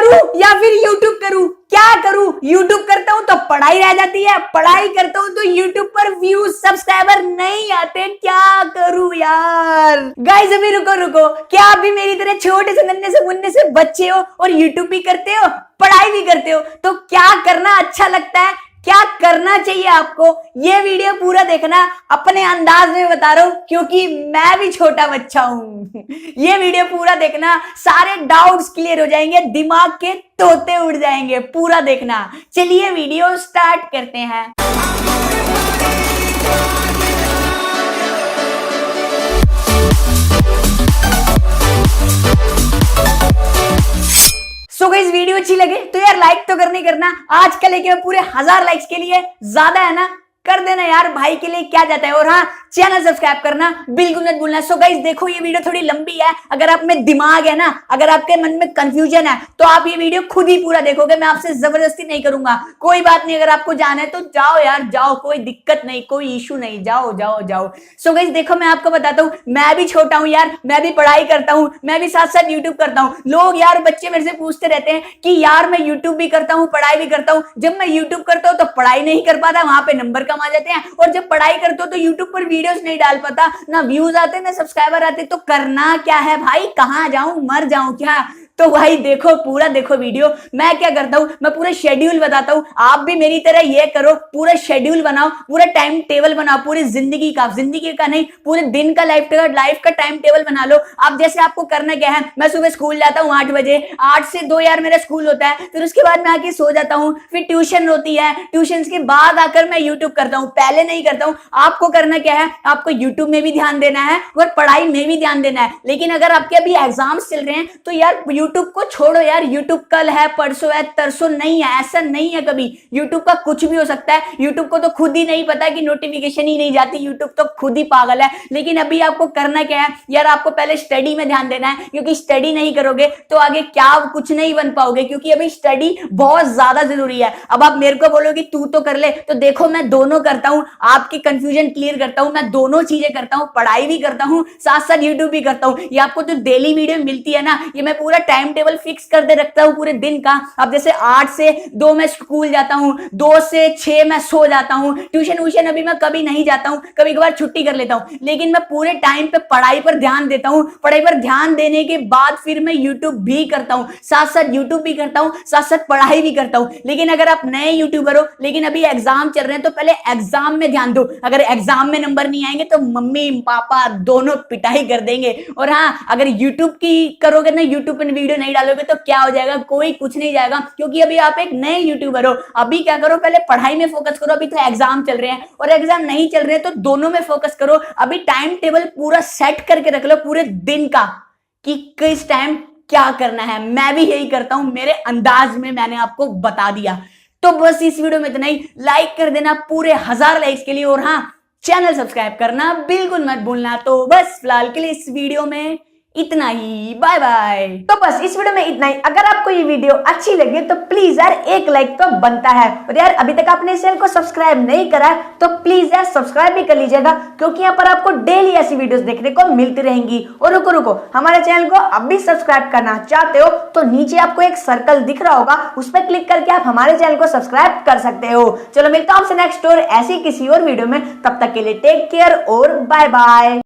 करूं या फिर यूट्यूब करूं? क्या करूं? यूट्यूब करता हूं तो पढ़ाई रह जाती है, पढ़ाई करता हूं तो यूट्यूब पर व्यूज सब्सक्राइबर नहीं आते, क्या करूं यार? गाइस अभी रुको रुको, क्या आप भी मेरी तरह छोटे से नन्हे से मुन्ने से बच्चे हो और यूट्यूब भी करते हो, पढ़ाई भी करते हो? तो क्या करना अच्छा लगता है, क्या करना चाहिए आपको? ये वीडियो पूरा देखना, अपने अंदाज में बता रहा हूं क्योंकि मैं भी छोटा बच्चा हूं। ये वीडियो पूरा देखना, सारे डाउट्स क्लियर हो जाएंगे, दिमाग के तोते उड़ जाएंगे, पूरा देखना। चलिए वीडियो स्टार्ट करते हैं। सो गाइस वीडियो अच्छी लगे तो यार लाइक तो करना। आज का लेके मैं पूरे 1000 लाइक्स के लिए, ज्यादा है ना, कर देना यार, भाई के लिए क्या जाता है। और हाँ, चैनल सब्सक्राइब करना बिल्कुल मत भूलना। सो गाइस देखो, ये वीडियो थोड़ी लंबी है, अगर आप में दिमाग है ना, अगर आपके मन में कंफ्यूजन है तो आप ये वीडियो खुद ही पूरा देखोगे, मैं आपसे जबरदस्ती नहीं करूंगा। कोई बात नहीं, अगर आपको जाना है तो जाओ यार, जाओ, कोई दिक्कत नहीं, कोई इशू नहीं, जाओ जाओ जाओ। सो गाइस देखो, मैं आपको बताता हूँ, मैं भी छोटा हूँ यार, मैं भी पढ़ाई करता हूँ, मैं भी साथ साथ यूट्यूब करता हूँ। लोग यार, बच्चे मेरे से पूछते रहते हैं कि यार मैं यूट्यूब भी करता हूँ, पढ़ाई भी करता हूँ। जब मैं यूट्यूब करता हूँ तो पढ़ाई नहीं कर पाता, वहां पे नंबर कम आ जाते हैं, और जब पढ़ाई करते हो तो यूट्यूब पर वीडियोस नहीं डाल पाता, ना व्यूज आते ना सब्सक्राइबर आते। तो करना क्या है भाई? कहां जाऊं, मर जाऊं क्या? तो भाई देखो, पूरा देखो वीडियो। मैं क्या करता हूं, मैं पूरा शेड्यूल बताता हूं, आप भी मेरी तरह ये करो, पूरा शेड्यूल बनाओ, पूरा टाइम टेबल बनाओ, पूरी जिंदगी का नहीं, पूरे दिन का लाइफ का टाइम टेबल बना लो। आप जैसे, आपको करना क्या है, मैं सुबह स्कूल जाता हूँ 8 बजे, 8 से 2 यार मेरा स्कूल होता है, फिर उसके बाद मैं आके सो जाता हूँ, फिर ट्यूशन होती है, ट्यूशन के बाद आकर मैं यूट्यूब करता हूँ, पहले नहीं करता हूँ। आपको करना क्या है, आपको यूट्यूब में भी ध्यान देना है और पढ़ाई में भी ध्यान देना है। लेकिन अगर आपके अभी एग्जाम्स चल रहे हैं तो यार यूट्यूब को छोड़ो यार, यूट्यूब कल है, परसों है, तरसों नहीं है, ऐसा नहीं है कभी। यूट्यूब का कुछ भी हो सकता है, यूट्यूब को तो खुद ही नहीं पता कि नोटिफिकेशन ही नहीं जाती, यूट्यूब तो खुद ही पागल है। लेकिन अभी आपको करना क्या है यार, आपको पहले स्टडी में ध्यान देना है, क्योंकि स्टडी नहीं करोगे तो आगे क्या कुछ नहीं बन पाओगे, क्योंकि अभी स्टडी बहुत ज्यादा जरूरी है। अब आप मेरे को बोलोगे तू तो कर ले, तो देखो मैं दोनों करता हूं, आपकी कंफ्यूजन क्लियर करता हूं, मैं दोनों चीजें करता हूं, पढ़ाई भी करता हूं, साथ साथ यूट्यूब भी करता हूं। ये आपको जो डेली वीडियो मिलती है ना, ये मैं पूरा टाइम टेबल फिक्स कर दे रखता हूं पूरे दिन का। अब जैसे 8 से 2 मैं स्कूल जाता हूं, 2 से 6 मैं सो जाता हूं, ट्यूशन अभी मैं कभी नहीं जाता हूं, कभी कभार छुट्टी कर लेता हूं, लेकिन मैं पूरे टाइम पे पढ़ाई पर ध्यान देता हूं। पढ़ाई पर ध्यान देने के बाद फिर मैं यूट्यूब भी करता हूं, साथ साथ यूट्यूब भी करता हूं, साथ साथ पढ़ाई भी करता हूं। लेकिन अगर आप नए यूट्यूबर हो, लेकिन अभी एग्जाम चल रहे हैं, तो पहले एग्जाम में ध्यान दो। अगर एग्जाम में नंबर नहीं आएंगे तो मम्मी पापा दोनों पिटाई कर देंगे। और हाँ, अगर यूट्यूब की करोगे ना, यूट्यूब पर वीडियो नहीं डालोगे तो क्या हो जाएगा, कोई कुछ नहीं जाएगा, क्योंकि अभी आप एक नए यूट्यूबर हो। अभी क्या करो, पहले पढ़ाई में फोकस करो, अभी तो एग्जाम चल रहे हैं, और एग्जाम नहीं चल रहे हैं तो दोनों में फोकस करो। अभी टाइम टेबल पूरा सेट करके रख लो पूरे दिन का, कि किस टाइम क्या करना है। मैं भी यही करता हूं, मेरे अंदाज में मैंने आपको बता दिया। तो बस इस वीडियो में इतना ही, लाइक कर देना पूरे 1000 लाइक्स के लिए, और हाँ, चैनल सब्सक्राइब करना बिल्कुल मत भूलना। तो बस फिलहाल के लिए इस वीडियो में इतना ही, बाय बाय। तो बस इस वीडियो में इतना ही। अगर आपको ये वीडियो अच्छी लगी तो प्लीज यार एक लाइक तो बनता है, और यार अभी तक आपने इस चैनल को सब्सक्राइब नहीं करा है तो प्लीज यार सब्सक्राइब भी कर लीजिएगा, क्योंकि यहाँ पर आपको डेली ऐसी वीडियोस देखने को मिलती रहेंगी। और रुको रुको, हमारे चैनल को अब भी सब्सक्राइब करना चाहते हो तो नीचे आपको एक सर्कल दिख रहा होगा, उस पर क्लिक करके आप हमारे चैनल को सब्सक्राइब कर सकते हो। चलो मिलता हूं आपसे नेक्स्ट और ऐसी किसी और वीडियो में, तब तक के लिए टेक केयर और बाय बाय।